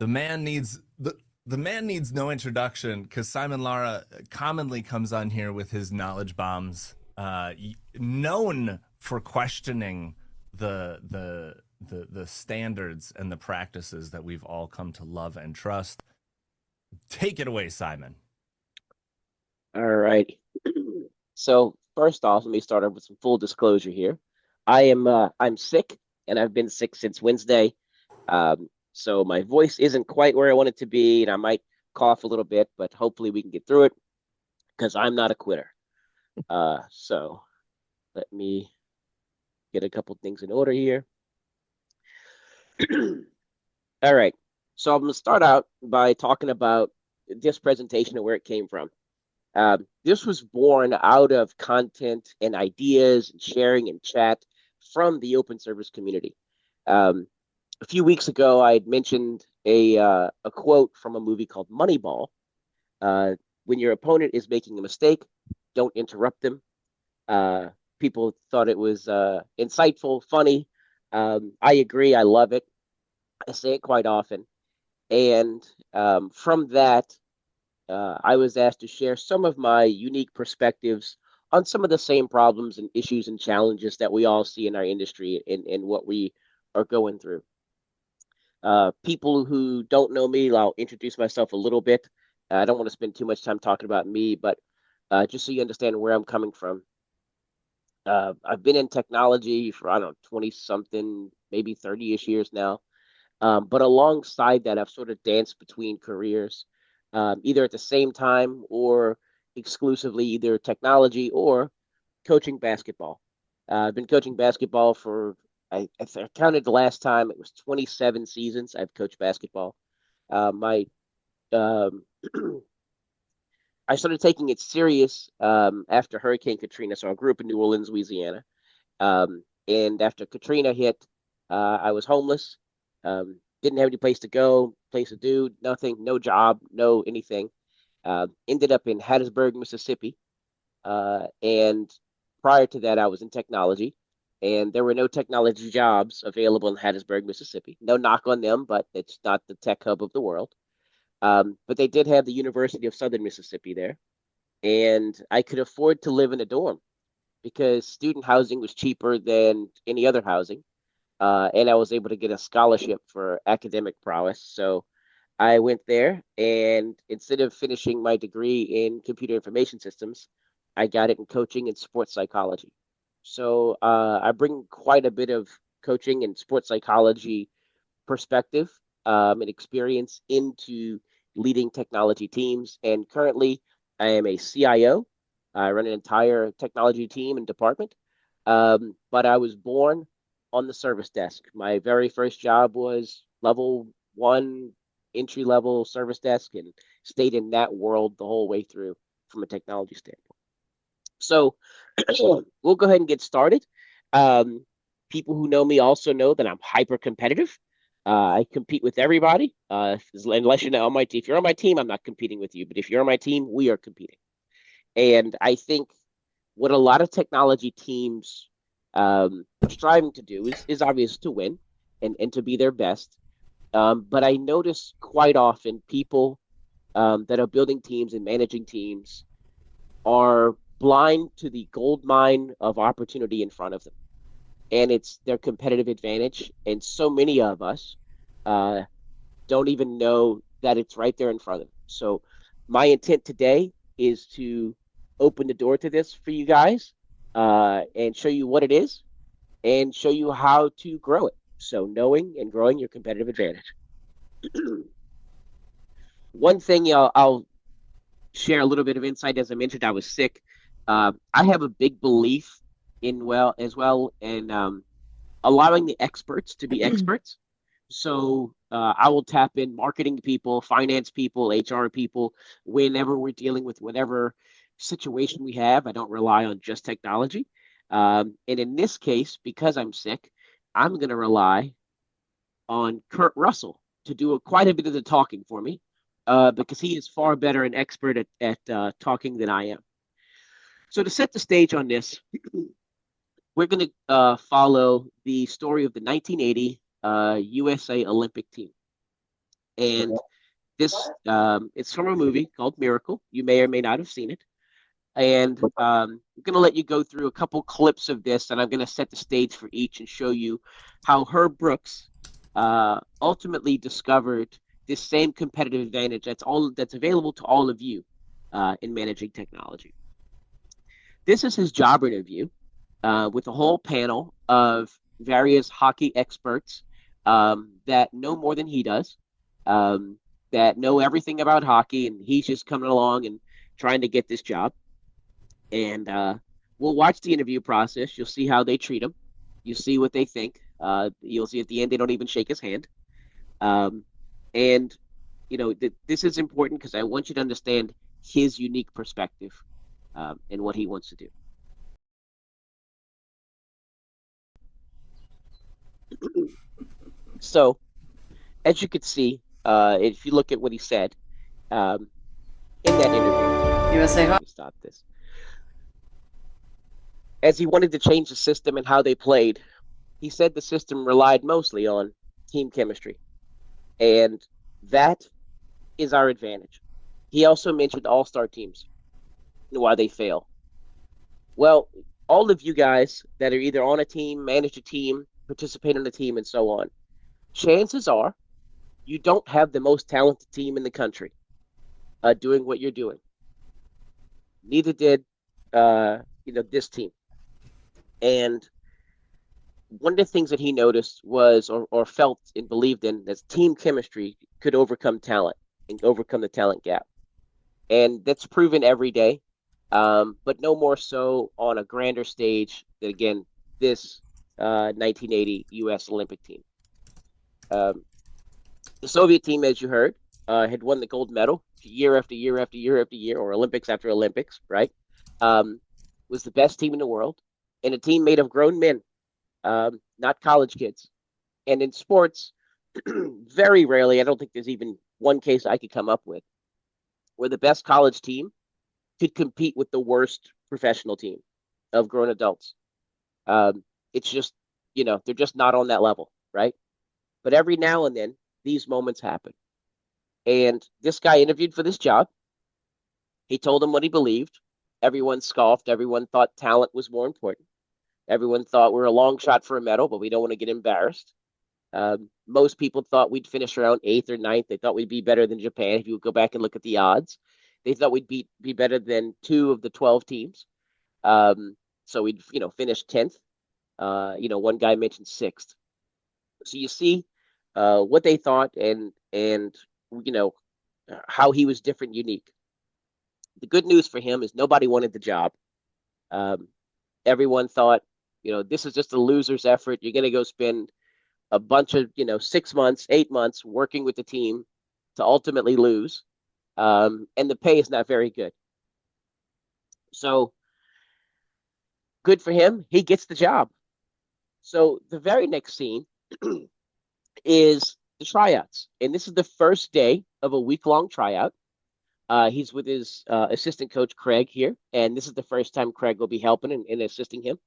The man needs the man needs no introduction because Simon Lara commonly comes on here with his knowledge bombs, known for questioning the standards and the practices that we've all come to love and trust. Take it away, Simon. All right. So first off, let me start off with some full disclosure here. I'm sick and I've been sick since Wednesday. So my voice isn't quite where I want it to be, and I might cough a little bit, but hopefully we can get through it because I'm not a quitter. So let me get a couple things in order here. All right. So I'm going to start out by talking about this presentation and where it came from. This was born out of content and ideas and sharing and chat from the open service community. A few weeks ago, I had mentioned a quote from a movie called Moneyball. When your opponent is making a mistake, don't interrupt them. Uh, People thought it was insightful, funny. I agree. I love it. I say it quite often. And from that, I was asked to share some of my unique perspectives on some of the same problems and issues and challenges that we all see in our industry and what we are going through. People who don't know me, I'll introduce myself a little bit. I don't want to spend too much time talking about me, but just so you understand where I'm coming from. I've been in technology for, I don't know, 20 something, maybe 30-ish years now. But alongside that, I've sort of danced between careers, either at the same time or exclusively either technology or coaching basketball. I've been coaching basketball for, I counted the last time, it was 27 seasons I've coached basketball. My um, I started taking it serious after Hurricane Katrina. So I grew up in New Orleans, Louisiana. And after Katrina hit, I was homeless. Didn't have any place to go, place to do, nothing, no job, no anything. Ended up in Hattiesburg, Mississippi. And prior to that, I was in technology, and there were no technology jobs available in Hattiesburg, Mississippi. No knock on them, but it's not the tech hub of the world. But they did have the University of Southern Mississippi there, and I could afford to live in a dorm because student housing was cheaper than any other housing. And I was able to get a scholarship for academic prowess. So I went there, and instead of finishing my degree in computer information systems, I got it in coaching and sports psychology. So I bring quite a bit of coaching and sports psychology perspective and experience into leading technology teams. And currently, I am a CIO. I run an entire technology team and department. But I was born on the service desk. My very first job was level one entry level service desk and stayed in that world the whole way through from a technology standpoint. So we'll go ahead and get started. Um, People who know me also know that I'm hyper competitive. I compete with everybody. Unless you're on my team, if you're on my team, I'm not competing with you. But if you're on my team, we are competing. And I think what a lot of technology teams are striving to do is obvious to win and to be their best. But I notice quite often people that are building teams and managing teams are blind to the gold mine of opportunity in front of them. And it's their competitive advantage. And so many of us uh, don't even know that it's right there in front of them. So, my intent today is to open the door to this for you guys and show you what it is and show you how to grow it. So, knowing and growing your competitive advantage. One thing I'll share a little bit of insight. As I mentioned, I was sick. I have a big belief in well in allowing the experts to be experts. So I will tap in marketing people, finance people, HR people whenever we're dealing with whatever situation we have. I don't rely on just technology. And in this case, because I'm sick, I'm going to rely on Kurt Russell to do quite a bit of the talking for me because he is far better an expert at talking than I am. So to set the stage on this, we're going to follow the story of the 1980 USA Olympic team. And this it's from a movie called Miracle. You may or may not have seen it. And I'm going to let you go through a couple clips of this, and I'm going to set the stage for each and show you how Herb Brooks ultimately discovered this same competitive advantage that's available to all of you in managing technology. This is his job interview with a whole panel of various hockey experts that know more than he does, um, that know everything about hockey, and he's just coming along and trying to get this job. And we'll watch the interview process. You'll see how they treat him. You see what they think. You'll see at the end they don't even shake his hand. Um, and this is important because I want you to understand his unique perspective and what he wants to do. So, as you could see, if you look at what he said um, in that interview, You want to say hi? let me stop this. As he wanted to change the system and how they played, he said the system relied mostly on team chemistry, and that is our advantage. He also mentioned all-star teams and why they fail. Well, all of you guys that are either on a team, manage a team, participate in a team, and so on, chances are you don't have the most talented team in the country doing what you're doing. Neither did this team. And one of the things that he noticed was, or felt and believed in, that team chemistry could overcome talent and overcome the talent gap. And that's proven every day, but no more so on a grander stage than, again, this 1980 U.S. Olympic team. Um, the Soviet team, as you heard, had won the gold medal year after year after year after year, or Olympics after Olympics, right? Um, was the best team in the world, and a team made of grown men, not college kids. And in sports, very rarely, I don't think there's even one case I could come up with where the best college team could compete with the worst professional team of grown adults. It's just, they're just not on that level, right? But every now and then, these moments happen. And this guy interviewed for this job. He told them what he believed. Everyone scoffed. Everyone thought talent was more important. Everyone thought we're a long shot for a medal, but we don't want to get embarrassed. Most people thought we'd finish around eighth or ninth. They thought we'd be better than Japan. If you go back and look at the odds, they thought we'd be better than two of the 12 teams. So we'd finish 10th. One guy mentioned sixth. So you see what they thought and you know how he was different, unique. The good news for him is nobody wanted the job. Um, Everyone thought, this is just a loser's effort. You're going to go spend a bunch of 6 months, 8 months working with the team to ultimately lose, and the pay is not very good. So good for him. He gets the job. So the very next scene is the tryouts, and this is the first day of a week-long tryout. He's with his assistant coach Craig here, and this is the first time Craig will be helping and assisting him.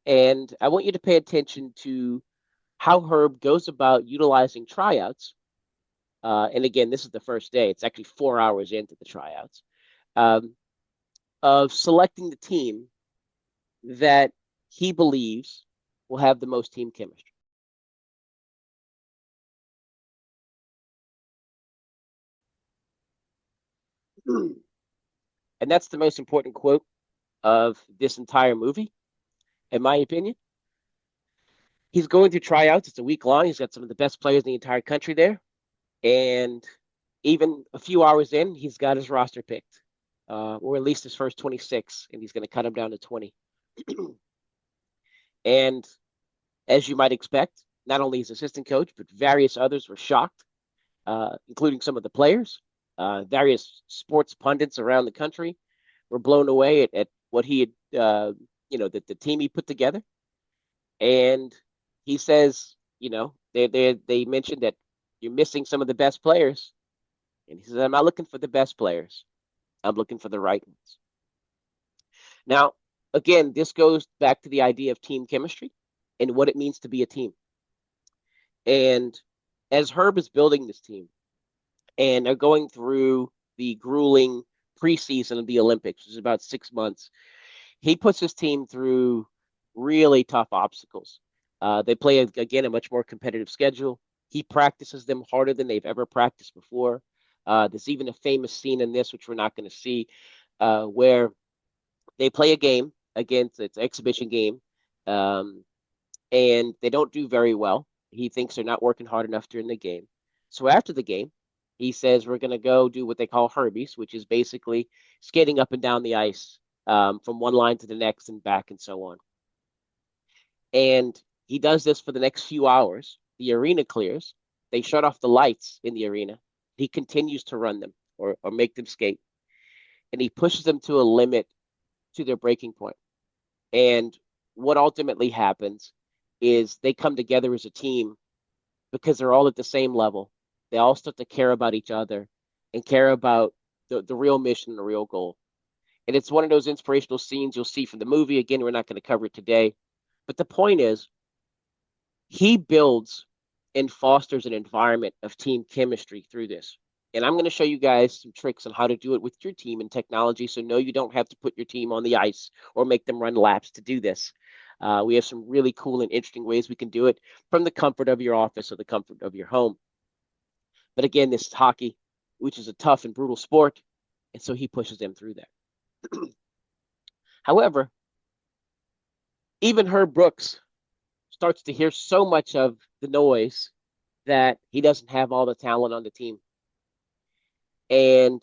And I want you to pay attention to how Herb goes about utilizing tryouts. And again, this is the first day. It's actually 4 hours into the tryouts um, of selecting the team that he believes will have the most team chemistry. And that's the most important quote of this entire movie, in my opinion. He's going through tryouts. It's a week long. He's got some of the best players in the entire country there. And even a few hours in, he's got his roster picked, or at least his first 26, and he's going to cut him down to 20. And as you might expect, not only his assistant coach, but various others were shocked, including some of the players. Various sports pundits around the country were blown away at what he had, the team he put together. And he says, they mentioned that you're missing some of the best players. And he says, I'm not looking for the best players. I'm looking for the right ones. Now, again, this goes back to the idea of team chemistry and what it means to be a team. And as Herb is building this team, and they're going through the grueling preseason of the Olympics, which is about 6 months. He puts his team through really tough obstacles. They play, again, a much more competitive schedule. He practices them harder than they've ever practiced before. There's even a famous scene in this, which we're not going to see, where they play a game against it's an exhibition game, um, and they don't do very well. He thinks they're not working hard enough during the game. So after the game, he says we're going to go do what they call herbies, which is basically skating up and down the ice from one line to the next and back and so on. And he does this for the next few hours. The arena clears. They shut off the lights in the arena. He continues to run them or make them skate. And he pushes them to a limit to their breaking point. And what ultimately happens is they come together as a team because they're all at the same level. They all start to care about each other and care about the real mission, the real goal. And it's one of those inspirational scenes you'll see from the movie. Again, we're not going to cover it today. But the point is, he builds and fosters an environment of team chemistry through this. And I'm going to show you guys some tricks on how to do it with your team and technology. So, no, you don't have to put your team on the ice or make them run laps to do this. We have some really cool and interesting ways we can do it from the comfort of your office or the comfort of your home. But again, this is hockey, which is a tough and brutal sport. And so he pushes them through that. However, even Herb Brooks starts to hear so much of the noise that he doesn't have all the talent on the team. And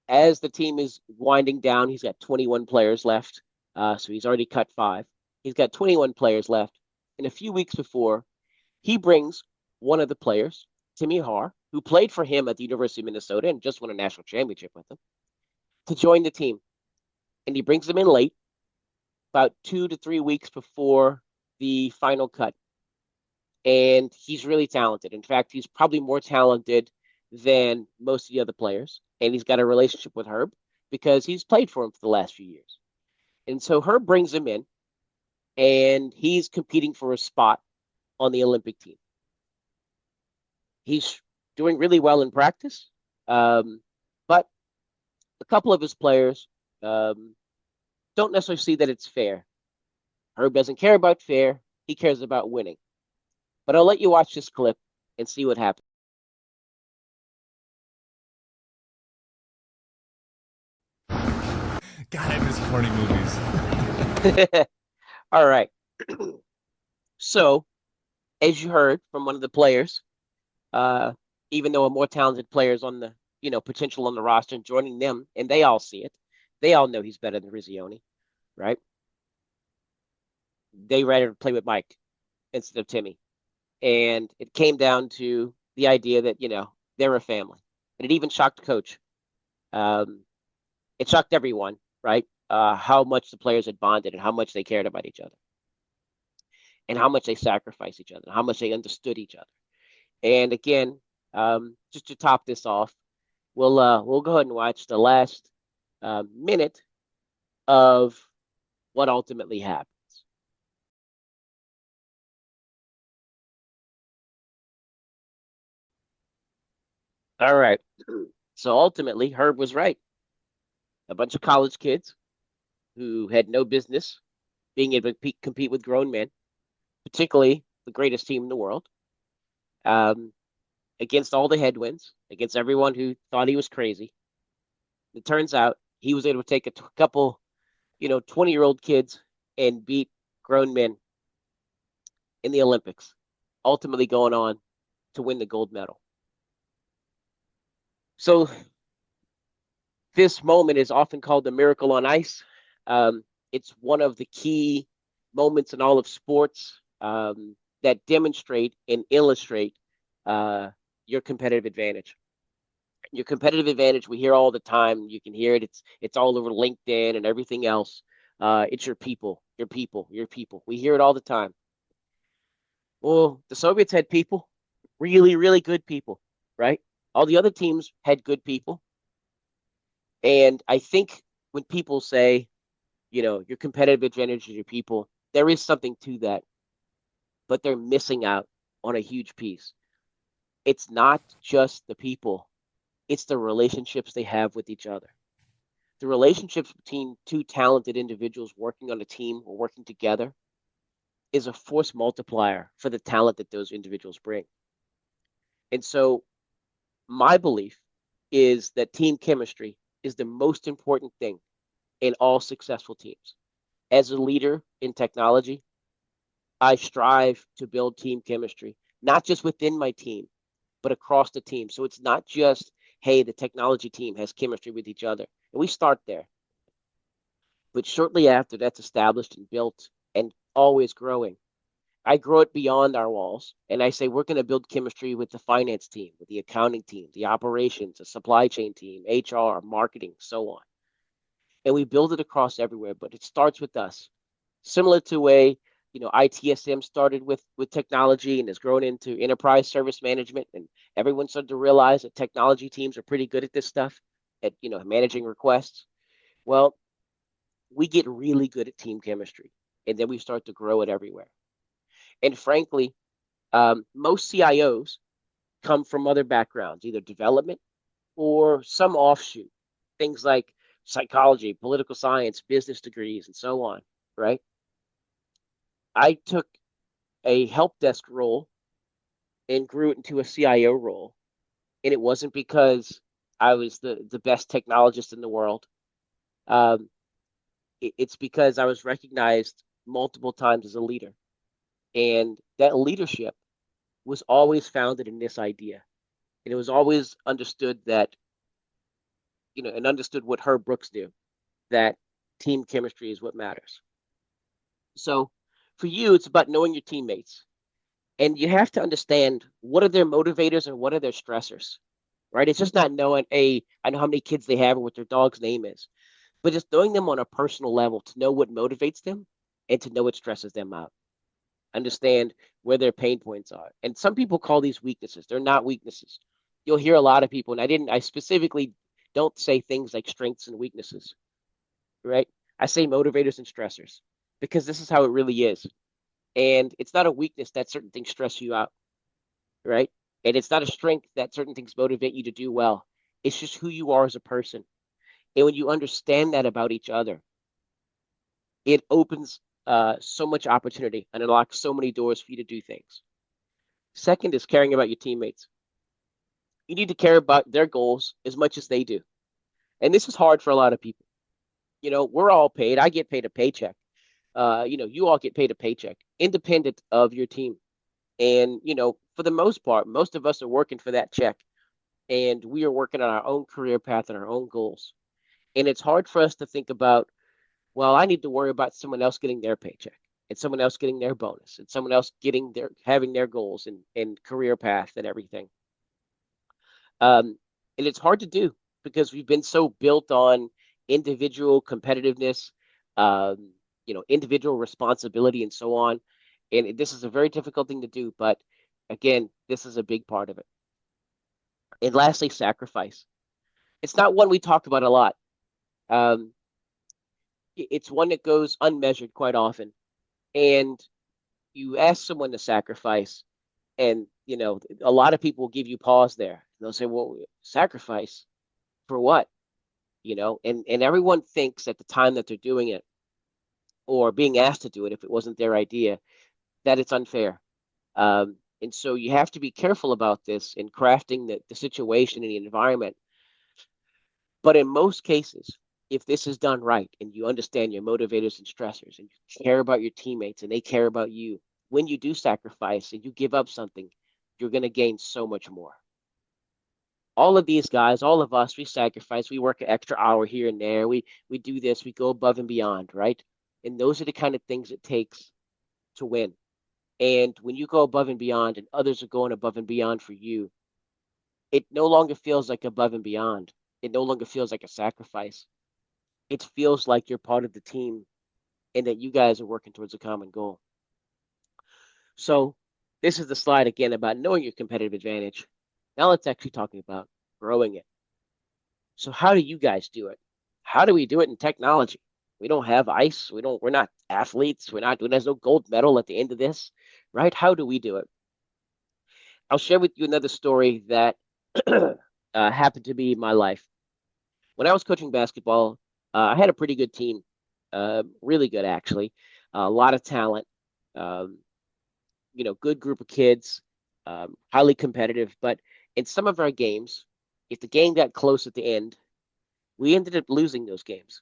as the team is winding down, he's got 21 players left. So he's already cut five. He's got 21 players left. And a few weeks before, he brings one of the players, Timmy Har, who played for him at the University of Minnesota and just won a national championship with him, to join the team. And he brings them in late, about 2 to 3 weeks before the final cut. And he's really talented. In fact, he's probably more talented than most of the other players. And he's got a relationship with Herb because he's played for him for the last few years. And so Herb brings him in, and he's competing for a spot on the Olympic team. He's doing really well in practice, but a couple of his players don't necessarily see that it's fair. Herb doesn't care about fair. He cares about winning. But I'll let you watch this clip and see what happens. God, I miss corny movies. All right. So, as you heard from one of the players, uh, even though a more talented player is on the potential on the roster and joining them, and they all see it, they all know he's better than Rizzioni, right? They rather play with Mike instead of Timmy, and it came down to the idea that they're a family, and it even shocked coach. Um, it shocked everyone, right? How much the players had bonded and how much they cared about each other and how much they sacrificed each other, and how much they understood each other. And again, just to top this off, we'll go ahead and watch the last minute of what ultimately happened. All right. So ultimately, Herb was right. A bunch of college kids who had no business being able to compete with grown men, particularly the greatest team in the world, um, against all the headwinds, against everyone who thought he was crazy. It turns out he was able to take a couple, 20-year-old kids and beat grown men in the Olympics, ultimately going on to win the gold medal. So this moment is often called the miracle on ice. It's one of the key moments in all of sports that demonstrate and illustrate your competitive advantage. Your competitive advantage, we hear all the time. You can hear it. It's all over LinkedIn and everything else. It's your people, your people, your people. We hear it all the time. Well, the Soviets had people, really, really good people, right? All the other teams had good people. And I think when people say, your competitive advantage is your people, there is something to that, but they're missing out on a huge piece. It's not just the people, It's the relationships they have with each other. The relationships between two talented individuals working on a team or working together is a force multiplier for the talent that those individuals bring. And so my belief is that team chemistry is the most important thing in all successful teams. As a leader in technology, I strive to build team chemistry, not just within my team, but across the team. So it's not just, hey, the technology team has chemistry with each other. And we start there. But shortly after that's established and built and always growing, I grow it beyond our walls. And I say, we're going to build chemistry with the finance team, with the accounting team, the operations, the supply chain team, HR, marketing, so on. And we build it across everywhere, but it starts with us. Similar to way, ITSM started with technology and has grown into enterprise service management. And everyone started to realize that technology teams are pretty good at this stuff, at, managing requests. Well, we get really good at team chemistry, and then we start to grow it everywhere. And frankly, most CIOs come from other backgrounds, either development or some offshoot, things like psychology, political science, business degrees, and so on, right? I took a help desk role and grew it into a CIO role. And it wasn't because I was the best technologist in the world. Um, it's because I was recognized multiple times as a leader. And that leadership was always founded in this idea. And it was always understood that, and understood what Herb Brooks knew, that team chemistry is what matters. So for you, it's about knowing your teammates. And you have to understand what are their motivators and what are their stressors, right? It's just not knowing, I know how many kids they have or what their dog's name is, but just knowing them on a personal level to know what motivates them and to know what stresses them out. Understand where their pain points are. And some people call these weaknesses. They're not weaknesses. You'll hear a lot of people, and I specifically don't say things like strengths and weaknesses, right? I say motivators and stressors because this is how it really is. And it's not a weakness that certain things stress you out, right? And it's not a strength that certain things motivate you to do well. It's just who you are as a person. And when you understand that about each other, it opens so much opportunity and unlocks so many doors for you to do things. Second is caring about your teammates. You need to care about their goals as much as they do. And this is hard for a lot of people. We're all paid. I get paid a paycheck. You all get paid a paycheck, independent of your team. And, for the most part, most of us are working for that check and we are working on our own career path and our own goals. And it's hard for us to think about, well, I need to worry about someone else getting their paycheck and someone else getting their bonus and someone else having their goals and career path and everything. And it's hard to do because we've been so built on individual competitiveness, individual responsibility, and so on. And this is a very difficult thing to do, but again, this is a big part of it. And lastly, sacrifice. It's not one we talk about a lot. Um, it's one that goes unmeasured quite often. And you ask someone to sacrifice, and a lot of people will give you pause there. They'll say, "Well, sacrifice for what?" And everyone thinks at the time that they're doing it or being asked to do it, if it wasn't their idea, that it's unfair. And so you have to be careful about this in crafting the situation and the environment. But in most cases, if this is done right and you understand your motivators and stressors and you care about your teammates and they care about you, when you do sacrifice and you give up something, you're going to gain so much more. All of these guys, all of us, we sacrifice, we work an extra hour here and there, we do this, we go above and beyond, right? And those are the kind of things it takes to win. And when you go above and beyond and others are going above and beyond for you, it no longer feels like above and beyond. It no longer feels like a sacrifice. It feels like you're part of the team and that you guys are working towards a common goal. So this is the slide again about knowing your competitive advantage. Now let's actually talk about growing it. So how do you guys do it? How do we do it in technology? We don't have ice. We're not athletes. There's no gold medal at the end of this, right? How do we do it? I'll share with you another story that happened to be my life. When I was coaching basketball, I had a pretty good team, really good actually, a lot of talent, um, good group of kids, highly competitive. But in some of our games, if the game got close at the end, we ended up losing those games.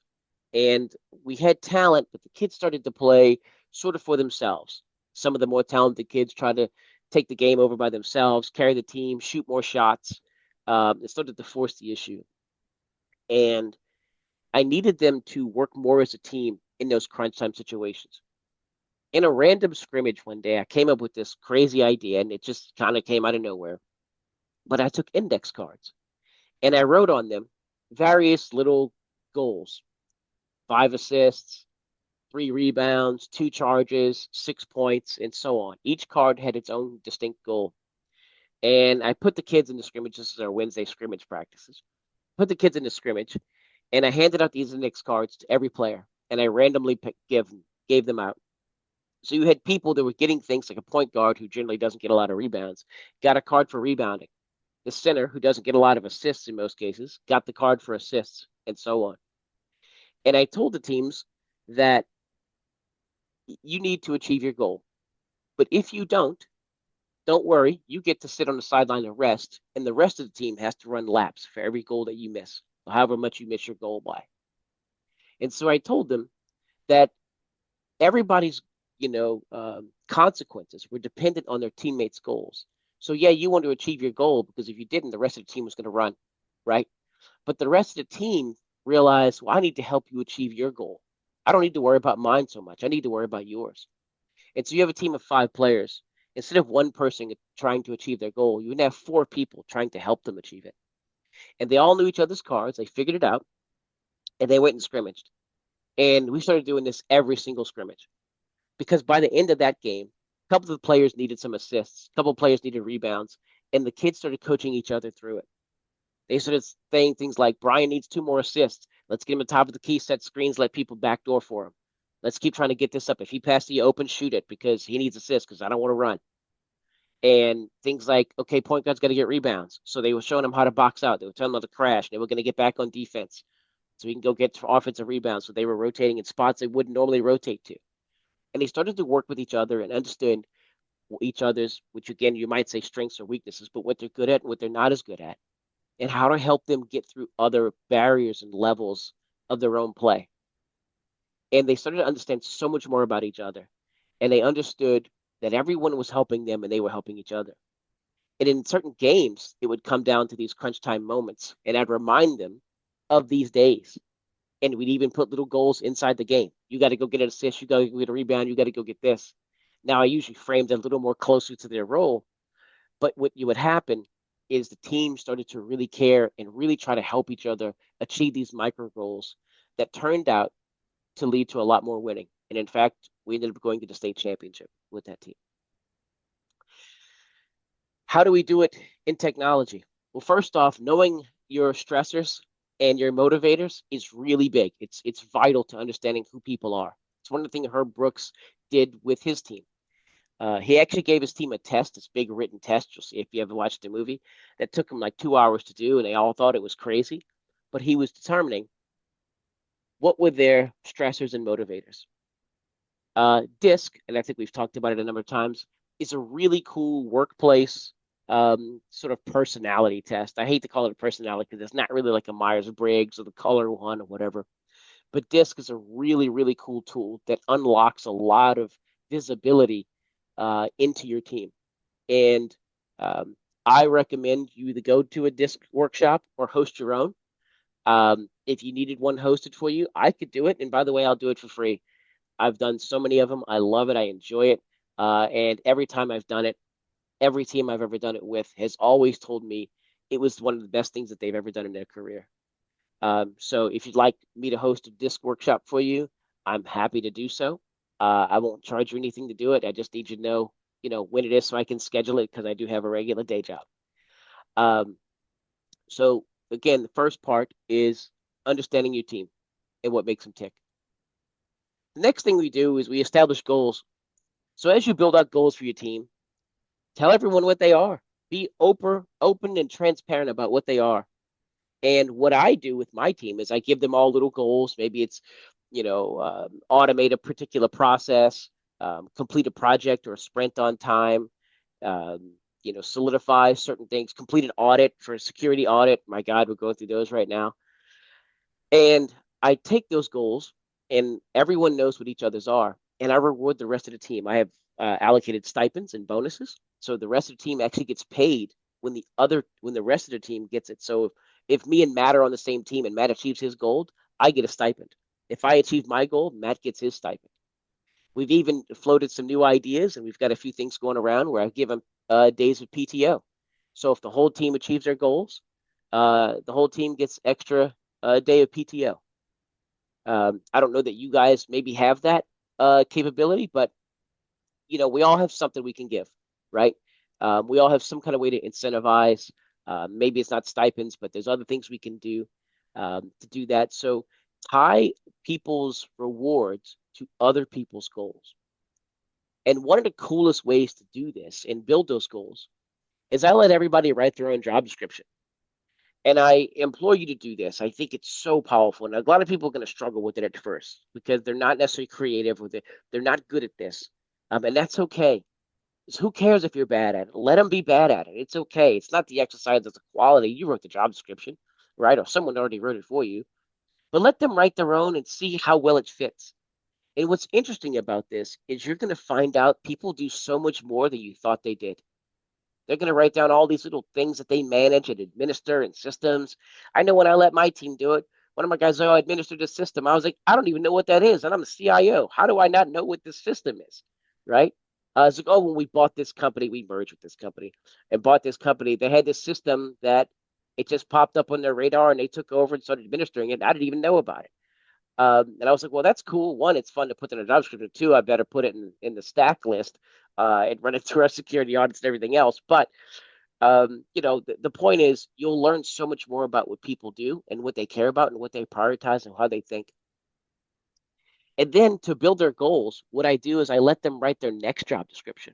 And we had talent, but the kids started to play sort of for themselves. Some of the more talented kids tried to take the game over by themselves, carry the team, shoot more shots. It started to force the issue. And I needed them to work more as a team in those crunch time situations. In a random scrimmage one day, I came up with this crazy idea, and it just kind of came out of nowhere. But I took index cards and I wrote on them various little goals: 5 assists, 3 rebounds, 2 charges, 6 points, and so on. Each card had its own distinct goal. And I put the kids in the scrimmage. This is our Wednesday scrimmage practices. Put the kids in the scrimmage, and I handed out these index cards to every player, and I randomly gave them out. So you had people that were getting things like a point guard who generally doesn't get a lot of rebounds, got a card for rebounding. The center, who doesn't get a lot of assists in most cases, got the card for assists, and so on. And I told the teams that you need to achieve your goal. But if you don't worry. You get to sit on the sideline and rest, and the rest of the team has to run laps for every goal that you miss, however much you miss your goal by. And so I told them that everybody's, consequences were dependent on their teammates' goals. So yeah, you want to achieve your goal because if you didn't, the rest of the team was going to run, right? But the rest of the team realized, well, I need to help you achieve your goal. I don't need to worry about mine so much. I need to worry about yours. And so you have a team of 5 players. Instead of one person trying to achieve their goal, you would have 4 people trying to help them achieve it. And they all knew each other's cards. They figured it out, and they went and scrimmaged. And we started doing this every single scrimmage because by the end of that game, a couple of the players needed some assists, a couple of players needed rebounds, and the kids started coaching each other through it. They started saying things like, Brian needs 2 more assists. Let's get him on top of the key, set screens, let people backdoor for him. Let's keep trying to get this up. If he passes you open, shoot it because he needs assists because I don't want to run. And things like, okay, point guard's got to get rebounds. So they were showing him how to box out. They were telling him how to crash. They were going to get back on defense so he can go get offensive rebounds. So they were rotating in spots they wouldn't normally rotate to. And they started to work with each other and understood each other's, which again, you might say strengths or weaknesses, but what they're good at and what they're not as good at, and how to help them get through other barriers and levels of their own play. And they started to understand so much more about each other. And they understood that everyone was helping them and they were helping each other. And in certain games, it would come down to these crunch time moments. And I'd remind them of these days. And we'd even put little goals inside the game. You got to go get an assist. You got to go get a rebound. You got to go get this. Now, I usually framed it a little more closer to their role. But what would happen is the team started to really care and really try to help each other achieve these micro goals that turned out to lead to a lot more winning. And in fact, we ended up going to the state championship with that team. How do we do it in technology? Well, first off, knowing your stressors and your motivators is really big. It's vital to understanding who people are. It's one of the things Herb Brooks did with his team. He actually gave his team a test, this big written test. You'll see if you ever watched the movie. That took him like 2 hours to do, and they all thought it was crazy. But he was determining what were their stressors and motivators. DISC, and I think we've talked about it a number of times, is a really cool workplace sort of personality test. I hate to call it a personality because it's not really like a Myers-Briggs or the color one or whatever. But DISC is a really, really cool tool that unlocks a lot of visibility into your team. And I recommend you either go to a DISC workshop or host your own. If you needed one hosted for you, I could do it. And by the way, I'll do it for free. I've done so many of them. I love it. I enjoy it. And every time I've done it, every team I've ever done it with has always told me it was one of the best things that they've ever done in their career. So if you'd like me to host a DISC workshop for you, I'm happy to do so. I won't charge you anything to do it. I just need you to know, when it is so I can schedule it because I do have a regular day job. So again, the first part is understanding your team and what makes them tick. The next thing we do is we establish goals. So as you build out goals for your team, tell everyone what they are. Be open and transparent about what they are. And what I do with my team is I give them all little goals. Maybe it's, automate a particular process, complete a project or a sprint on time, solidify certain things, complete an audit for a security audit. My God, we're going through those right now. And I take those goals, and everyone knows what each other's are, and I reward the rest of the team. I have allocated stipends and bonuses, so the rest of the team actually gets paid when the rest of the team gets it. So if me and Matt are on the same team and Matt achieves his goal, I get a stipend. If I achieve my goal, Matt gets his stipend. We've even floated some new ideas, and we've got a few things going around where I give them days of PTO. So if the whole team achieves their goals, the whole team gets extra day of PTO. I don't know that you guys maybe have that capability, but we all have something we can give, right? We all have some kind of way to incentivize. Maybe it's not stipends, but there's other things we can do to do that. So tie people's rewards to other people's goals. And one of the coolest ways to do this and build those goals is I let everybody write their own job description. And I implore you to do this. I think it's so powerful. And a lot of people are going to struggle with it at first because they're not necessarily creative with it. They're not good at this. And that's okay. Who cares if you're bad at it? Let them be bad at it. It's okay. It's not the exercise, it's the quality. You wrote the job description, right? Or someone already wrote it for you. But let them write their own and see how well it fits. And what's interesting about this is you're going to find out people do so much more than you thought they did. They're going to write down all these little things that they manage and administer and systems. I know when I let my team do it, one of my guys, oh, I administered the system. I was like, I don't even know what that is. And I'm a CIO. How do I not know what this system is? Right? It's like, oh, when we bought this company, we merged with this company and bought this company. They had this system that it just popped up on their radar and they took over and started administering it. I didn't even know about it. And I was like, well, that's cool. One, it's fun to put in a job description. Two, I better put it in the stack list and run it through our security audits and everything else. But the point is you'll learn so much more about what people do and what they care about and what they prioritize and how they think. And then to build their goals, what I do is I let them write their next job description.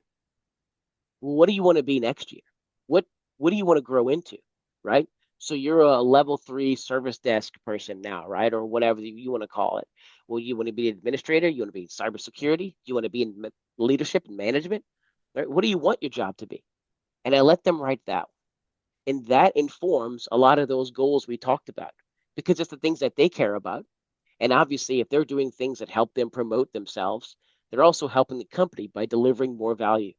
Well, what do you want to be next year? What what do you want to grow into? Right? So you're a level 3 service desk person now, right? Or whatever you want to call it. Well, you want to be an administrator, you want to be in cybersecurity, you want to be in leadership and management, right? What do you want your job to be? And I let them write that. And that informs a lot of those goals we talked about because it's the things that they care about. And obviously, if they're doing things that help them promote themselves, they're also helping the company by delivering more value,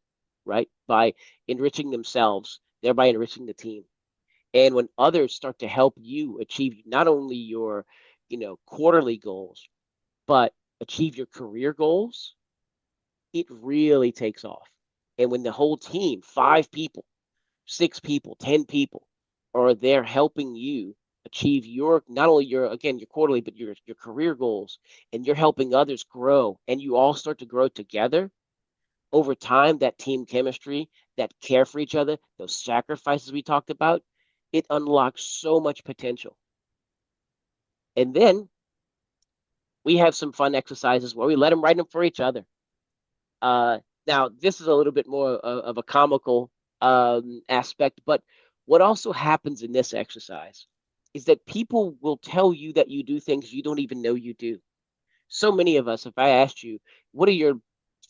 right? By enriching themselves, thereby enriching the team. And when others start to help you achieve not only your, quarterly goals, but achieve your career goals, it really takes off. And when the whole team, 5 people, 6 people, 10 people are there helping you achieve your not only your again your quarterly but your career goals, and you're helping others grow, and you all start to grow together over time, that team chemistry, that care for each other, those sacrifices we talked about, it unlocks so much potential. And then we have some fun exercises where we let them write them for each other. Uh, Now, this is a little bit more of a comical aspect, but what also happens in this exercise is that people will tell you that you do things you don't even know you do. So many of us, if I asked you, what are your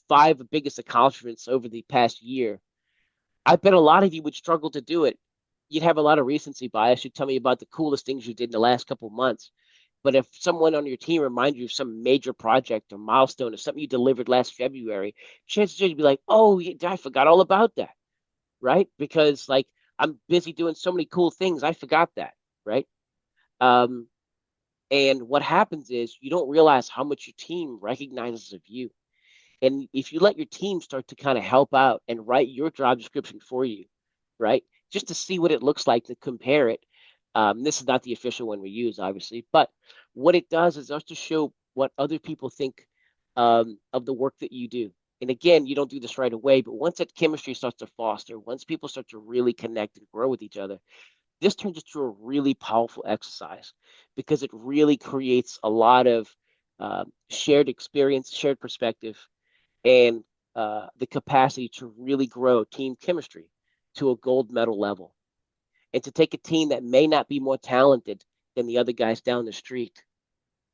5 biggest accomplishments over the past year? I bet a lot of you would struggle to do it. You'd have a lot of recency bias. You'd tell me about the coolest things you did in the last couple of months. But if someone on your team reminds you of some major project or milestone or something you delivered last February, chances are you'd be like, oh, yeah, I forgot all about that, right? Because like I'm busy doing so many cool things, I forgot that, right? Um, and what happens is you don't realize how much your team recognizes of you. And if you let your team start to kind of help out and write your job description for you, right? Just to see what it looks like to compare it. This is not the official one we use, obviously, but what it does is just to show what other people think of the work that you do. And again, you don't do this right away, but once that chemistry starts to foster, once people start to really connect and grow with each other, this turns into a really powerful exercise because it really creates a lot of shared experience, shared perspective, and the capacity to really grow team chemistry. to a gold medal level, and to take a team that may not be more talented than the other guys down the street,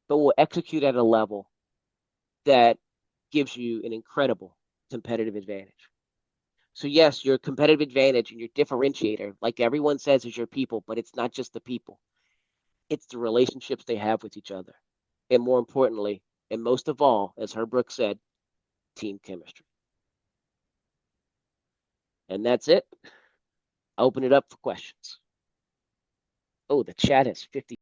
but will execute at a level that gives you an incredible competitive advantage. So yes, your competitive advantage and your differentiator, like everyone says, is your people, but it's not just the people. It's the relationships they have with each other. And more importantly, and most of all, as Herb Brooks said, team chemistry. And that's it. I'll open it up for questions. Oh, the chat has 50